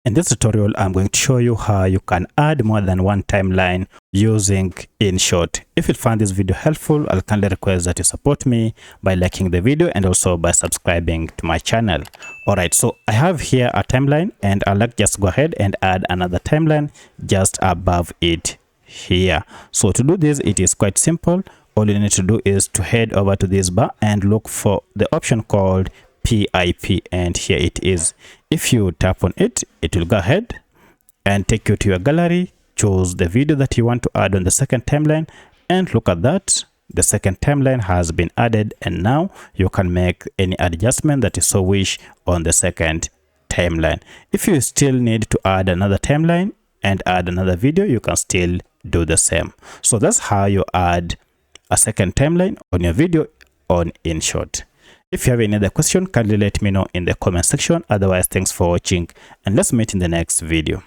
In this tutorial, I'm going to show you how you can add more than one timeline using InShot. If you find this video helpful, I'll kindly request that you support me by liking the video and also by subscribing to my channel. Alright, so I have here a timeline and I'll just go ahead and add another timeline just above it here. So to do this, it is quite simple. All you need to do is to head over to this bar and look for the option called PIP, and here it is. If you tap on it, it will go ahead and take you to your gallery. Choose the video that you want to add on the second timeline, and look at that, the second timeline has been added, and now you can make any adjustment that you so wish on the second timeline. If you still need to add another timeline and add another video, you can still do the same. So that's how you add a second timeline on your video on InShot. If you have any other question, kindly let me know in the comment section. Otherwise, thanks for watching and let's meet in the next video.